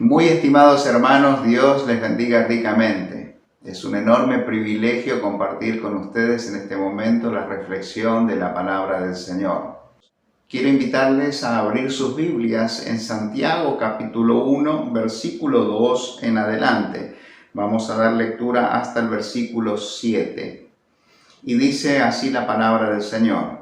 Muy estimados hermanos, Dios les bendiga ricamente. Es un enorme privilegio compartir con ustedes en este momento la reflexión de la palabra del Señor. Quiero invitarles a abrir sus Biblias en Santiago capítulo 1, versículo 2 en adelante. Vamos a dar lectura hasta el versículo 7. Y dice así la palabra del Señor.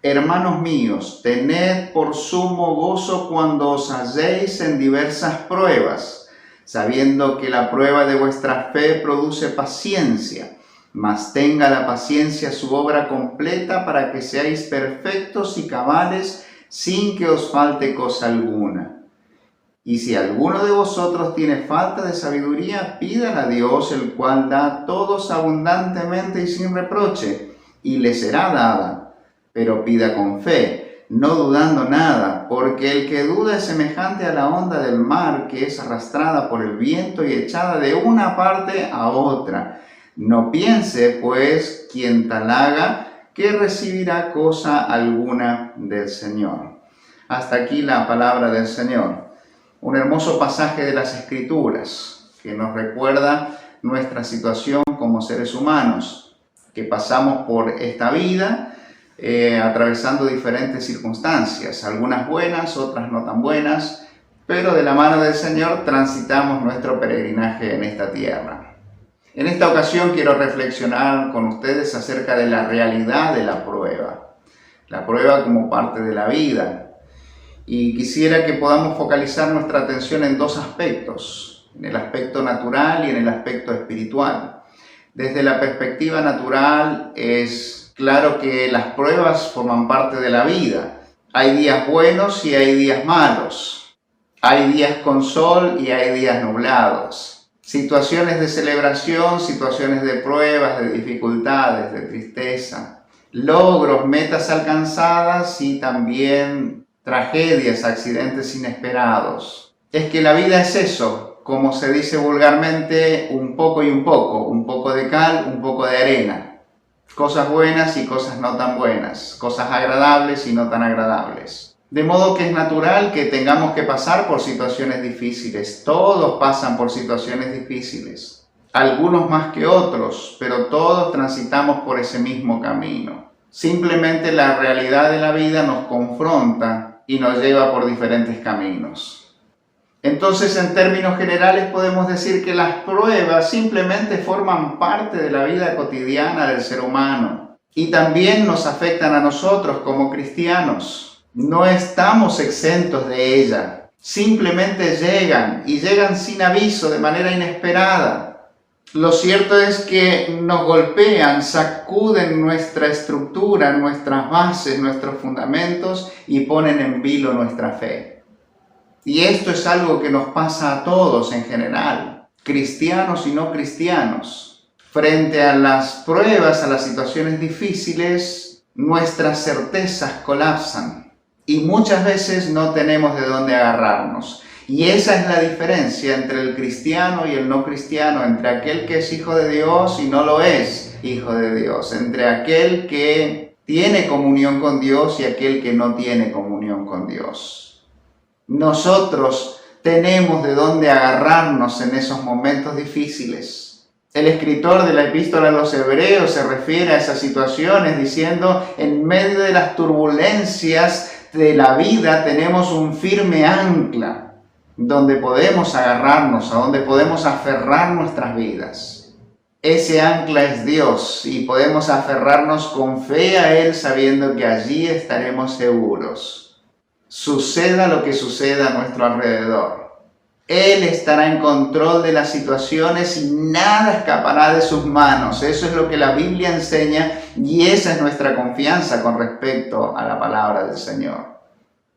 Hermanos míos, tened por sumo gozo cuando os halléis en diversas pruebas, sabiendo que la prueba de vuestra fe produce paciencia, mas tenga la paciencia su obra completa para que seáis perfectos y cabales sin que os falte cosa alguna. Y si alguno de vosotros tiene falta de sabiduría, pídala a Dios, el cual da a todos abundantemente y sin reproche, y le será dada. Pero pida con fe, no dudando nada, porque el que duda es semejante a la onda del mar, que es arrastrada por el viento y echada de una parte a otra. No piense, pues, quien tal haga, que recibirá cosa alguna del Señor. Hasta aquí la palabra del Señor. Un hermoso pasaje de las Escrituras que nos recuerda nuestra situación como seres humanos, que pasamos por esta vida atravesando diferentes circunstancias, algunas buenas, otras no tan buenas, pero de la mano del Señor transitamos nuestro peregrinaje en esta tierra. En esta ocasión quiero reflexionar con ustedes acerca de la realidad de la prueba como parte de la vida. Y quisiera que podamos focalizar nuestra atención en dos aspectos, en el aspecto natural y en el aspecto espiritual. Desde la perspectiva natural es claro que las pruebas forman parte de la vida. Hay días buenos y hay días malos. Hay días con sol y hay días nublados. Situaciones de celebración, situaciones de pruebas, de dificultades, de tristeza. Logros, metas alcanzadas y también tragedias, accidentes inesperados. Es que la vida es eso, como se dice vulgarmente, un poco y un poco de cal, un poco de arena. Cosas buenas y cosas no tan buenas, cosas agradables y no tan agradables. De modo que es natural que tengamos que pasar por situaciones difíciles. Todos pasan por situaciones difíciles, algunos más que otros, pero todos transitamos por ese mismo camino. Simplemente la realidad de la vida nos confronta y nos lleva por diferentes caminos. Entonces, en términos generales, podemos decir que las pruebas simplemente forman parte de la vida cotidiana del ser humano y también nos afectan a nosotros como cristianos. No estamos exentos de ella. Simplemente llegan y llegan sin aviso, de manera inesperada. Lo cierto es que nos golpean, sacuden nuestra estructura, nuestras bases, nuestros fundamentos y ponen en vilo nuestra fe. Y esto es algo que nos pasa a todos en general, cristianos y no cristianos. Frente a las pruebas, a las situaciones difíciles, nuestras certezas colapsan y muchas veces no tenemos de dónde agarrarnos. Y esa es la diferencia entre el cristiano y el no cristiano, entre aquel que es hijo de Dios y no lo es hijo de Dios, entre aquel que tiene comunión con Dios y aquel que no tiene comunión con Dios. Nosotros tenemos de dónde agarrarnos en esos momentos difíciles. El escritor de la epístola a los Hebreos se refiere a esas situaciones diciendo, en medio de las turbulencias de la vida tenemos un firme ancla donde podemos agarrarnos, a donde podemos aferrar nuestras vidas. Ese ancla es Dios y podemos aferrarnos con fe a Él sabiendo que allí estaremos seguros. Suceda lo que suceda a nuestro alrededor. Él estará en control de las situaciones y nada escapará de sus manos. Eso es lo que la Biblia enseña y esa es nuestra confianza con respecto a la palabra del Señor.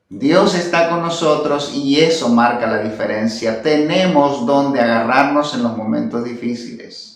Dios está con nosotros y eso marca la diferencia. Tenemos donde agarrarnos en los momentos difíciles.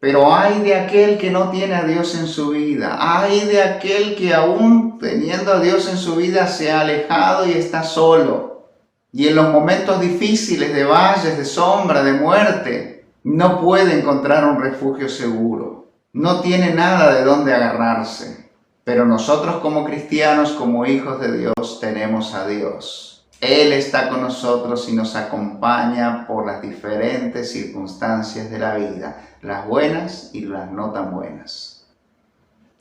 Pero ay de aquel que no tiene a Dios en su vida. Ay de aquel que aún teniendo a Dios en su vida se ha alejado y está solo. Y en los momentos difíciles de valles, de sombra, de muerte, no puede encontrar un refugio seguro. No tiene nada de dónde agarrarse. Pero nosotros como cristianos, como hijos de Dios, tenemos a Dios. Él está con nosotros y nos acompaña por las diferentes circunstancias de la vida, las buenas y las no tan buenas.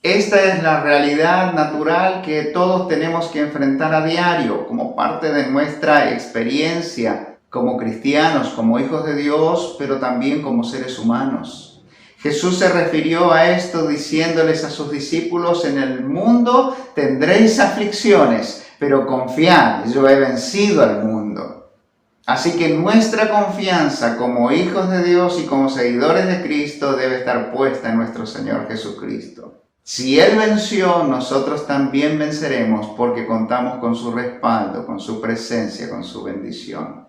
Esta es la realidad natural que todos tenemos que enfrentar a diario como parte de nuestra experiencia como cristianos, como hijos de Dios, pero también como seres humanos. Jesús se refirió a esto diciéndoles a sus discípulos: en el mundo tendréis aflicciones, pero confiad, yo he vencido al mundo. Así que nuestra confianza como hijos de Dios y como seguidores de Cristo debe estar puesta en nuestro Señor Jesucristo. Si Él venció, nosotros también venceremos porque contamos con su respaldo, con su presencia, con su bendición.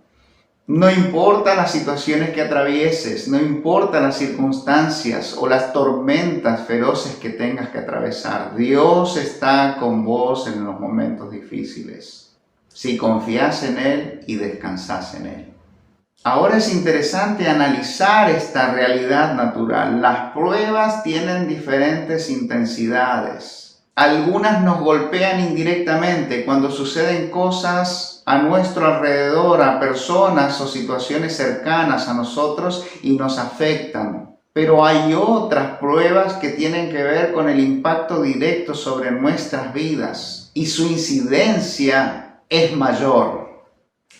No importa las situaciones que atravieses, no importa las circunstancias o las tormentas feroces que tengas que atravesar, Dios está con vos en los momentos difíciles, si confías en Él y descansás en Él. Ahora es interesante analizar esta realidad natural. Las pruebas tienen diferentes intensidades. Algunas nos golpean indirectamente cuando suceden cosas a nuestro alrededor, a personas o situaciones cercanas a nosotros y nos afectan. Pero hay otras pruebas que tienen que ver con el impacto directo sobre nuestras vidas y su incidencia es mayor.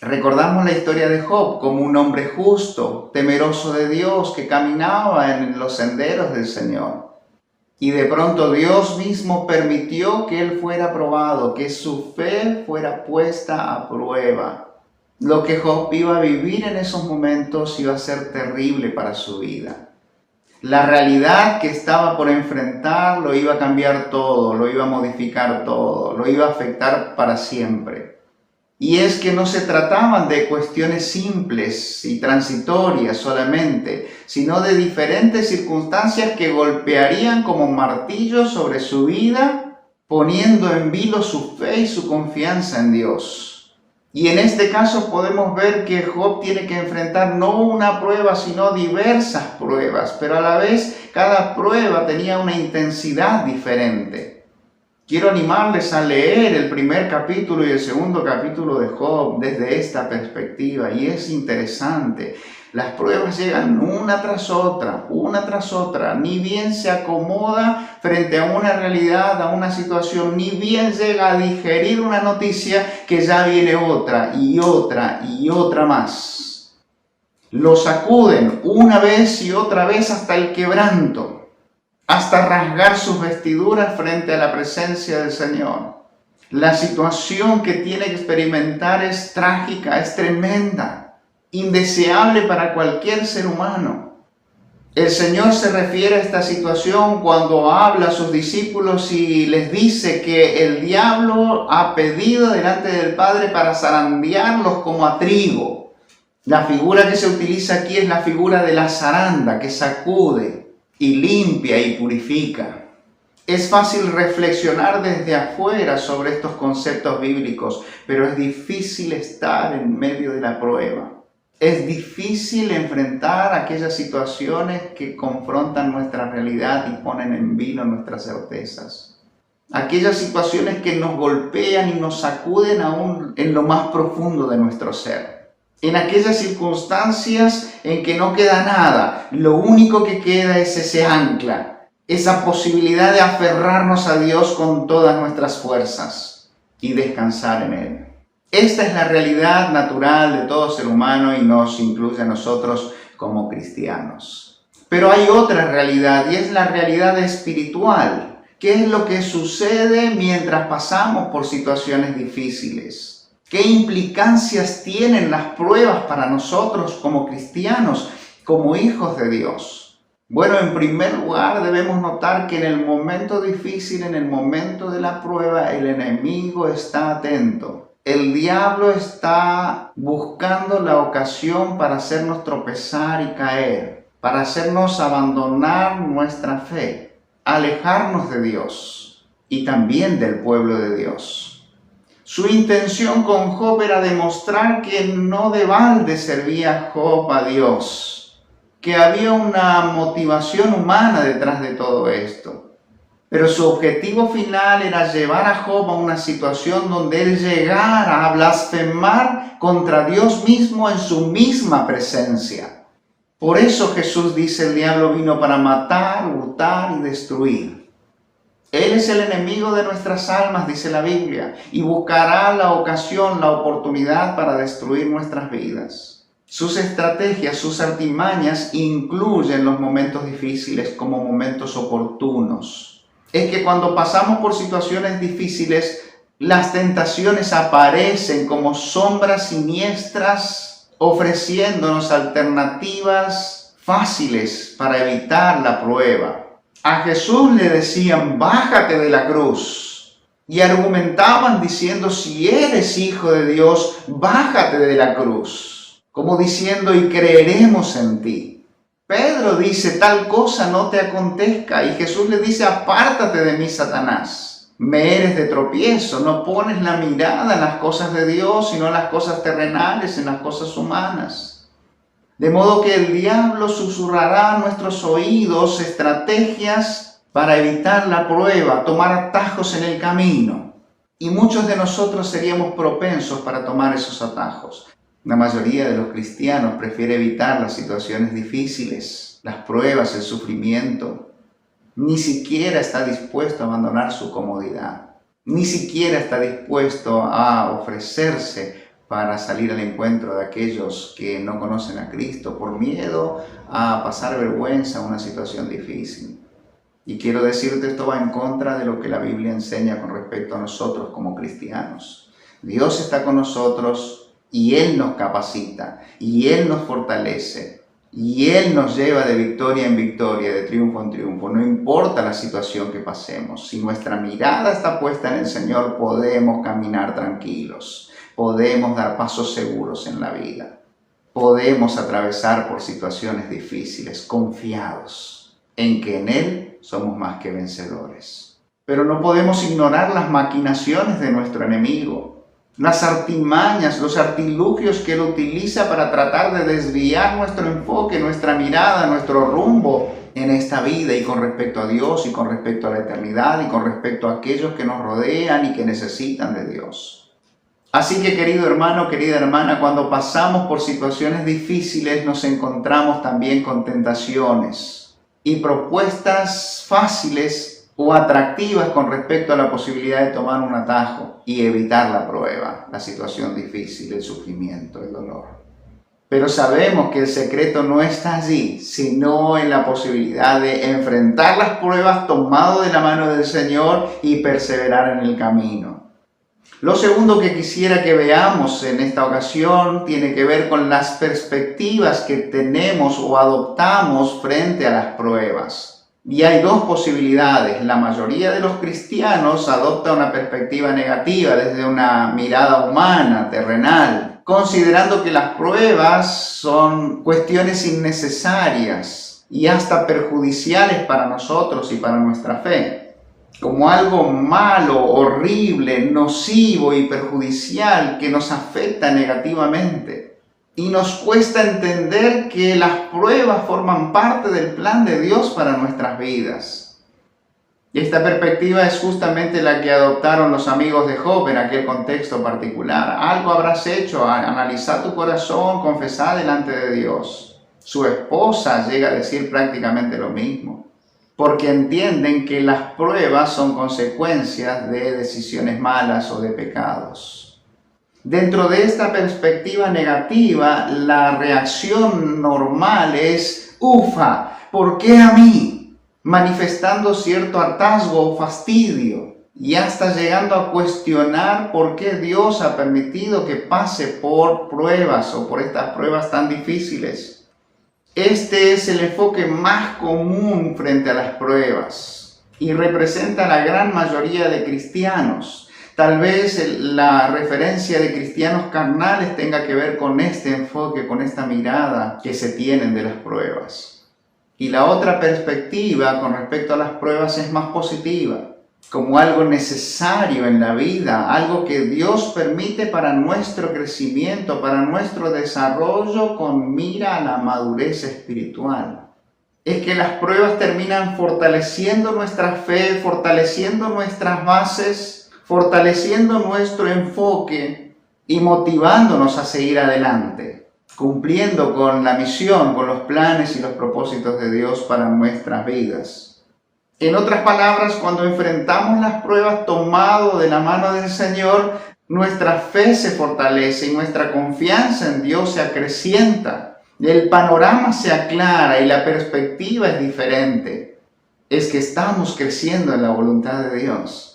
Recordamos la historia de Job como un hombre justo, temeroso de Dios, que caminaba en los senderos del Señor. Y de pronto Dios mismo permitió que él fuera probado, que su fe fuera puesta a prueba. Lo que Job iba a vivir en esos momentos iba a ser terrible para su vida. La realidad que estaba por enfrentar lo iba a cambiar todo, lo iba a modificar todo, lo iba a afectar para siempre. Y es que no se trataban de cuestiones simples y transitorias solamente, sino de diferentes circunstancias que golpearían como martillos sobre su vida, poniendo en vilo su fe y su confianza en Dios. Y en este caso podemos ver que Job tiene que enfrentar no una prueba, sino diversas pruebas, pero a la vez cada prueba tenía una intensidad diferente. Quiero animarles a leer el primer capítulo y el segundo capítulo de Job desde esta perspectiva, y es interesante. Las pruebas llegan una tras otra, ni bien se acomoda frente a una realidad, a una situación, ni bien llega a digerir una noticia que ya viene otra y otra y otra más. Lo sacuden una vez y otra vez hasta el quebranto, hasta rasgar sus vestiduras frente a la presencia del Señor. La situación que tiene que experimentar es trágica, es tremenda, indeseable para cualquier ser humano. El Señor se refiere a esta situación cuando habla a sus discípulos y les dice que el diablo ha pedido delante del Padre para zarandearlos como a trigo. La figura que se utiliza aquí es la figura de la zaranda que sacude y limpia y purifica. Es fácil reflexionar desde afuera sobre estos conceptos bíblicos, pero es difícil estar en medio de la prueba. Es difícil enfrentar aquellas situaciones que confrontan nuestra realidad y ponen en vilo nuestras certezas. Aquellas situaciones que nos golpean y nos sacuden aún en lo más profundo de nuestro ser. En aquellas circunstancias en que no queda nada, lo único que queda es ese ancla, esa posibilidad de aferrarnos a Dios con todas nuestras fuerzas y descansar en Él. Esta es la realidad natural de todo ser humano y nos incluye a nosotros como cristianos. Pero hay otra realidad y es la realidad espiritual. ¿Qué es lo que sucede mientras pasamos por situaciones difíciles? ¿Qué implicancias tienen las pruebas para nosotros como cristianos, como hijos de Dios? Bueno, en primer lugar debemos notar que en el momento difícil, en el momento de la prueba, el enemigo está atento. El diablo está buscando la ocasión para hacernos tropezar y caer, para hacernos abandonar nuestra fe, alejarnos de Dios y también del pueblo de Dios. Su intención con Job era demostrar que no de balde servía Job a Dios, que había una motivación humana detrás de todo esto. Pero su objetivo final era llevar a Job a una situación donde él llegara a blasfemar contra Dios mismo en su misma presencia. Por eso Jesús dice: el diablo vino para matar, hurtar y destruir. Él es el enemigo de nuestras almas, dice la Biblia, y buscará la ocasión, la oportunidad para destruir nuestras vidas. Sus estrategias, sus artimañas incluyen los momentos difíciles como momentos oportunos. Es que cuando pasamos por situaciones difíciles, las tentaciones aparecen como sombras siniestras, ofreciéndonos alternativas fáciles para evitar la prueba. A Jesús le decían: bájate de la cruz. Y argumentaban diciendo: si eres hijo de Dios, bájate de la cruz. Como diciendo: y creeremos en ti. Pedro dice: tal cosa no te acontezca. Y Jesús le dice: apártate de mí, Satanás. Me eres de tropiezo. No pones la mirada en las cosas de Dios, sino en las cosas terrenales, en las cosas humanas. De modo que el diablo susurrará a nuestros oídos estrategias para evitar la prueba, tomar atajos en el camino. Y muchos de nosotros seríamos propensos para tomar esos atajos. La mayoría de los cristianos prefiere evitar las situaciones difíciles, las pruebas, el sufrimiento. Ni siquiera está dispuesto a abandonar su comodidad. Ni siquiera está dispuesto a ofrecerse para salir al encuentro de aquellos que no conocen a Cristo por miedo a pasar vergüenza en una situación difícil. Y quiero decirte, esto va en contra de lo que la Biblia enseña con respecto a nosotros como cristianos. Dios está con nosotros y Él nos capacita, y Él nos fortalece, y Él nos lleva de victoria en victoria, de triunfo en triunfo. No importa la situación que pasemos, si nuestra mirada está puesta en el Señor, podemos caminar tranquilos. Podemos dar pasos seguros en la vida. Podemos atravesar por situaciones difíciles, confiados en que en Él somos más que vencedores. Pero no podemos ignorar las maquinaciones de nuestro enemigo, las artimañas, los artilugios que Él utiliza para tratar de desviar nuestro enfoque, nuestra mirada, nuestro rumbo en esta vida, y con respecto a Dios, y con respecto a la eternidad, y con respecto a aquellos que nos rodean y que necesitan de Dios. Así que, querido hermano, querida hermana, cuando pasamos por situaciones difíciles nos encontramos también con tentaciones y propuestas fáciles o atractivas con respecto a la posibilidad de tomar un atajo y evitar la prueba, la situación difícil, el sufrimiento, el dolor. Pero sabemos que el secreto no está allí, sino en la posibilidad de enfrentar las pruebas tomado de la mano del Señor y perseverar en el camino. Lo segundo que quisiera que veamos en esta ocasión tiene que ver con las perspectivas que tenemos o adoptamos frente a las pruebas. Y hay dos posibilidades. La mayoría de los cristianos adopta una perspectiva negativa desde una mirada humana, terrenal, considerando que las pruebas son cuestiones innecesarias y hasta perjudiciales para nosotros y para nuestra fe, como algo malo, horrible, nocivo y perjudicial que nos afecta negativamente. Y nos cuesta entender que las pruebas forman parte del plan de Dios para nuestras vidas. Y esta perspectiva es justamente la que adoptaron los amigos de Job en aquel contexto particular. Algo habrás hecho, analizar tu corazón, confesar delante de Dios. Su esposa llega a decir prácticamente lo mismo, porque entienden que las pruebas son consecuencias de decisiones malas o de pecados. Dentro de esta perspectiva negativa, la reacción normal es: ufa, ¿por qué a mí? Manifestando cierto hartazgo o fastidio, y hasta llegando a cuestionar por qué Dios ha permitido que pase por pruebas o por estas pruebas tan difíciles. Este es el enfoque más común frente a las pruebas y representa a la gran mayoría de cristianos. Tal vez la referencia de cristianos carnales tenga que ver con este enfoque, con esta mirada que se tienen de las pruebas. Y la otra perspectiva con respecto a las pruebas es más positiva, como algo necesario en la vida, algo que Dios permite para nuestro crecimiento, para nuestro desarrollo con mira a la madurez espiritual. es que las pruebas terminan fortaleciendo nuestra fe, fortaleciendo nuestras bases, fortaleciendo nuestro enfoque y motivándonos a seguir adelante, cumpliendo con la misión, con los planes y los propósitos de Dios para nuestras vidas. En otras palabras, cuando enfrentamos las pruebas tomado de la mano del Señor, nuestra fe se fortalece y nuestra confianza en Dios se acrecienta. El panorama se aclara y la perspectiva es diferente. Es que estamos creciendo en la voluntad de Dios.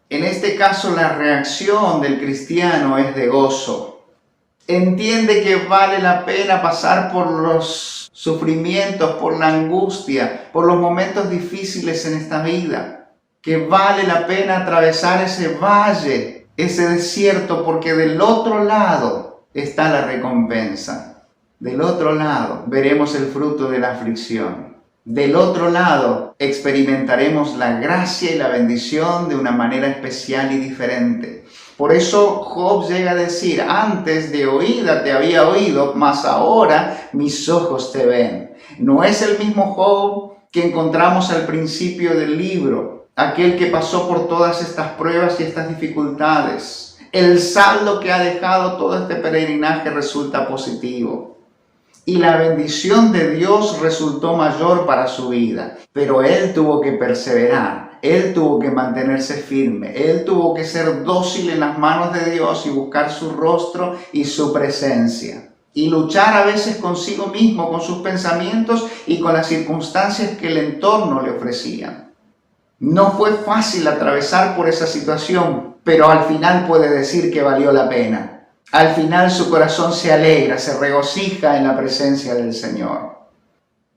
En este caso, la reacción del cristiano es de gozo. Entiende que vale la pena pasar por los sufrimientos, por la angustia, por los momentos difíciles en esta vida. Que vale la pena atravesar ese valle, ese desierto, porque del otro lado está la recompensa. Del otro lado veremos el fruto de la aflicción. Del otro lado experimentaremos la gracia y la bendición de una manera especial y diferente. Por eso Job llega a decir, antes de oída te había oído, mas ahora mis ojos te ven. No es el mismo Job que encontramos al principio del libro, aquel que pasó por todas estas pruebas y estas dificultades. El saldo que ha dejado todo este peregrinaje resulta positivo. Y la bendición de Dios resultó mayor para su vida. Pero él tuvo que perseverar, él tuvo que mantenerse firme, él tuvo que ser dócil en las manos de Dios y buscar su rostro y su presencia. Y luchar a veces consigo mismo, con sus pensamientos y con las circunstancias que el entorno le ofrecían. No fue fácil atravesar por esa situación, pero al final puede decir que valió la pena. Al final su corazón se alegra, se regocija en la presencia del Señor.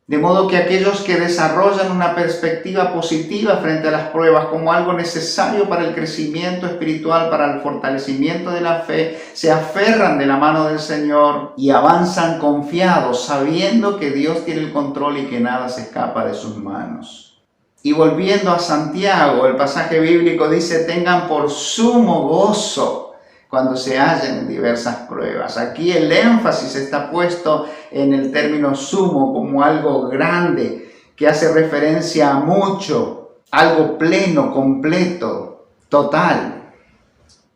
De modo que aquellos que desarrollan una perspectiva positiva frente a las pruebas como algo necesario para el crecimiento espiritual, para el fortalecimiento de la fe, se aferran de la mano del Señor y avanzan confiados, sabiendo que Dios tiene el control y que nada se escapa de sus manos. Y volviendo a Santiago, el pasaje bíblico dice, tengan por sumo gozo cuando se hallen en diversas pruebas. Aquí el énfasis está puesto en el término sumo como algo grande, que hace referencia a mucho, algo pleno, completo, total.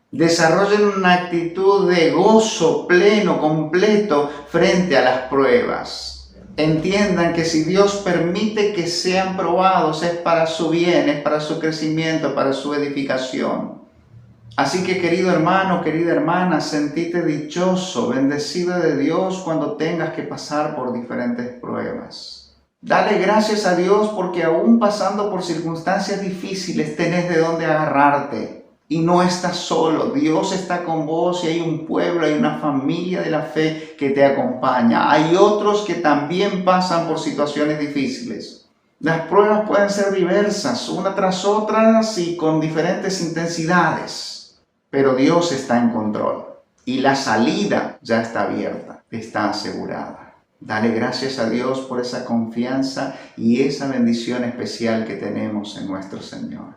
Desarrollen una actitud de gozo pleno, completo frente a las pruebas. Entiendan que si Dios permite que sean probados es para su bien, es para su crecimiento, para su edificación. Así que, querido hermano, querida hermana, sentite dichoso, bendecido de Dios cuando tengas que pasar por diferentes pruebas. Dale gracias a Dios porque aún pasando por circunstancias difíciles tenés de dónde agarrarte. Y no estás solo, Dios está con vos y hay un pueblo, hay una familia de la fe que te acompaña. Hay otros que también pasan por situaciones difíciles. Las pruebas pueden ser diversas, una tras otra y con diferentes intensidades. Pero Dios está en control y la salida ya está abierta, está asegurada. Dale gracias a Dios por esa confianza y esa bendición especial que tenemos en nuestro Señor.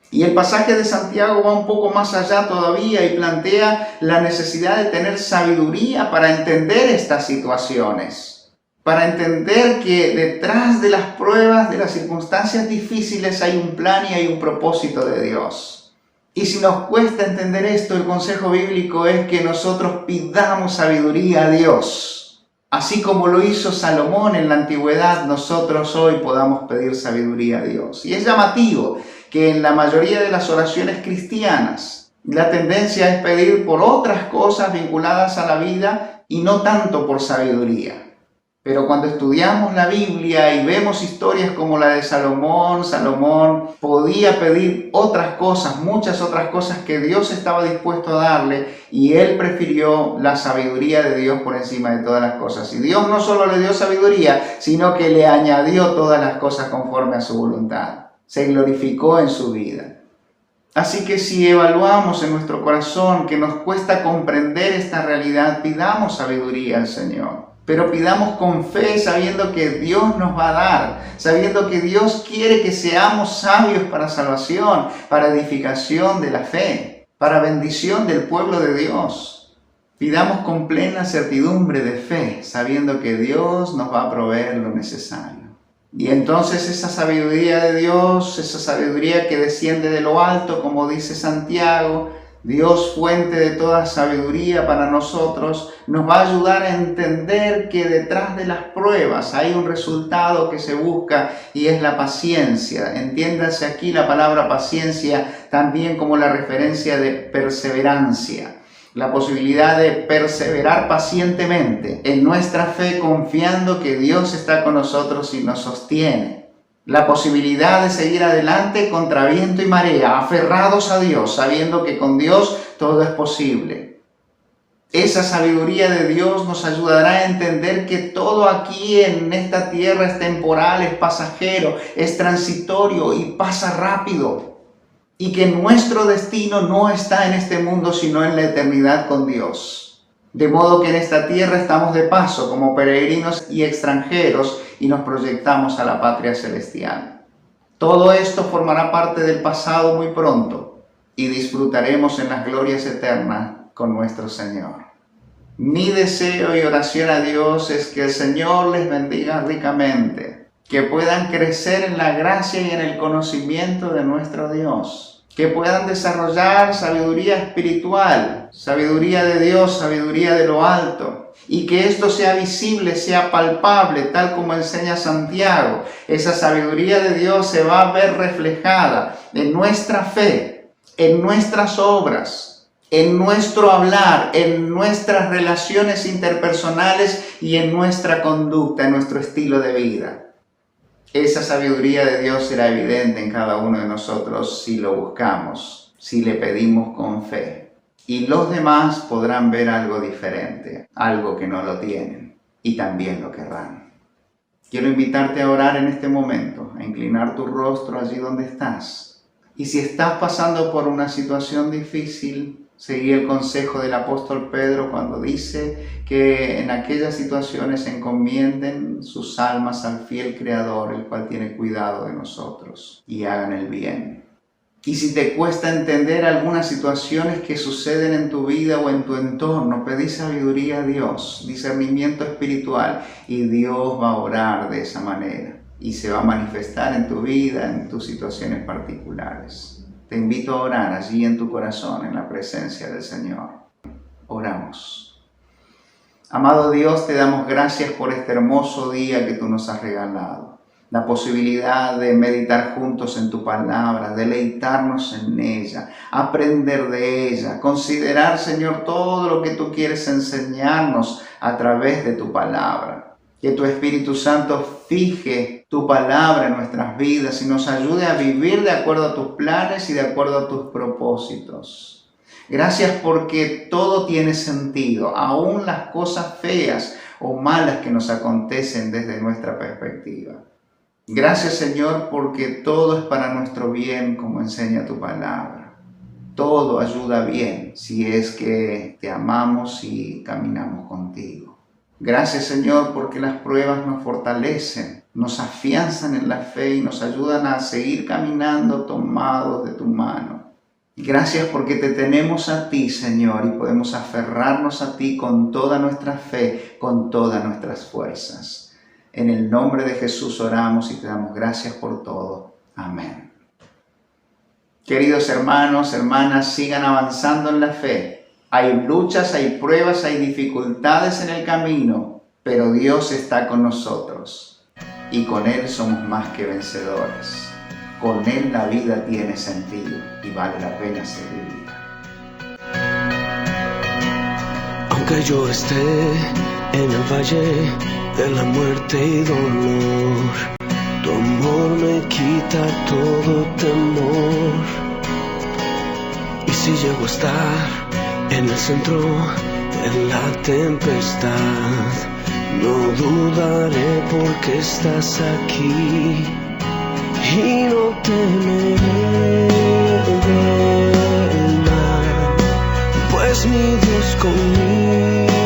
Y el pasaje de Santiago va un poco más allá todavía y plantea la necesidad de tener sabiduría para entender estas situaciones. Para entender que detrás de las pruebas, de las circunstancias difíciles hay un plan y hay un propósito de Dios. Y si nos cuesta entender esto, el consejo bíblico es que nosotros pidamos sabiduría a Dios. Así como lo hizo Salomón en la antigüedad, nosotros hoy podamos pedir sabiduría a Dios. Y es llamativo que en la mayoría de las oraciones cristianas, la tendencia es pedir por otras cosas vinculadas a la vida y no tanto por sabiduría. Pero cuando estudiamos la Biblia y vemos historias como la de Salomón, Salomón podía pedir otras cosas, muchas otras cosas que Dios estaba dispuesto a darle y él prefirió la sabiduría de Dios por encima de todas las cosas. Y Dios no solo le dio sabiduría, sino que le añadió todas las cosas conforme a su voluntad. Se glorificó en su vida. Así que si evaluamos en nuestro corazón que nos cuesta comprender esta realidad, pidamos sabiduría al Señor. Pero pidamos con fe, sabiendo que Dios nos va a dar, sabiendo que Dios quiere que seamos sabios para salvación, para edificación de la fe, para bendición del pueblo de Dios. Pidamos con plena certidumbre de fe, sabiendo que Dios nos va a proveer lo necesario. Y entonces esa sabiduría de Dios, esa sabiduría que desciende de lo alto, como dice Santiago, Dios, fuente de toda sabiduría para nosotros, nos va a ayudar a entender que detrás de las pruebas hay un resultado que se busca y es la paciencia. Entiéndase aquí la palabra paciencia también como la referencia de perseverancia. La posibilidad de perseverar pacientemente en nuestra fe, confiando que Dios está con nosotros y nos sostiene. La posibilidad de seguir adelante contra viento y marea, aferrados a Dios, sabiendo que con Dios todo es posible. Esa sabiduría de Dios nos ayudará a entender que todo aquí en esta tierra es temporal, es pasajero, es transitorio y pasa rápido. Y que nuestro destino no está en este mundo, sino en la eternidad con Dios. De modo que en esta tierra estamos de paso como peregrinos y extranjeros y nos proyectamos a la patria celestial. Todo esto formará parte del pasado muy pronto y disfrutaremos en las glorias eternas con nuestro Señor. Mi deseo y oración a Dios es que el Señor les bendiga ricamente, que puedan crecer en la gracia y en el conocimiento de nuestro Dios, que puedan desarrollar sabiduría espiritual, sabiduría de Dios, sabiduría de lo alto, y que esto sea visible, sea palpable, tal como enseña Santiago. Esa sabiduría de Dios se va a ver reflejada en nuestra fe, en nuestras obras, en nuestro hablar, en nuestras relaciones interpersonales y en nuestra conducta, en nuestro estilo de vida. Esa sabiduría de Dios será evidente en cada uno de nosotros si lo buscamos, si le pedimos con fe. Y los demás podrán ver algo diferente, algo que no lo tienen, y también lo querrán. Quiero invitarte a orar en este momento, a inclinar tu rostro allí donde estás. Y si estás pasando por una situación difícil, seguí el consejo del apóstol Pedro cuando dice que en aquellas situaciones encomienden sus almas al fiel Creador, el cual tiene cuidado de nosotros, y hagan el bien. Y si te cuesta entender algunas situaciones que suceden en tu vida o en tu entorno, pedí sabiduría a Dios, discernimiento espiritual, y Dios va a orar de esa manera y se va a manifestar en tu vida, en tus situaciones particulares. Te invito a orar allí en tu corazón, en la presencia del Señor. Oramos. Amado Dios, te damos gracias por este hermoso día que tú nos has regalado. La posibilidad de meditar juntos en tu palabra, deleitarnos en ella, aprender de ella, considerar, Señor, todo lo que tú quieres enseñarnos a través de tu palabra. Que tu Espíritu Santo fije tu palabra en nuestras vidas y nos ayude a vivir de acuerdo a tus planes y de acuerdo a tus propósitos. Gracias porque todo tiene sentido, aún las cosas feas o malas que nos acontecen desde nuestra perspectiva. Gracias, Señor, porque todo es para nuestro bien, como enseña tu palabra. Todo ayuda bien si es que te amamos y caminamos contigo. Gracias, Señor, porque las pruebas nos fortalecen, nos afianzan en la fe y nos ayudan a seguir caminando tomados de tu mano. Gracias porque te tenemos a ti, Señor, y podemos aferrarnos a ti con toda nuestra fe, con todas nuestras fuerzas. En el nombre de Jesús oramos y te damos gracias por todo. Amén. Queridos hermanos, hermanas, sigan avanzando en la fe. Hay luchas, hay pruebas, hay dificultades en el camino, pero Dios está con nosotros y con Él somos más que vencedores. Con Él la vida tiene sentido y vale la pena ser vivida. Aunque yo esté en el valle de la muerte y dolor, tu amor me quita todo temor. Y si llego a estar en el centro de la tempestad, no dudaré porque estás aquí y no temeré del mal, pues mi Dios conmigo.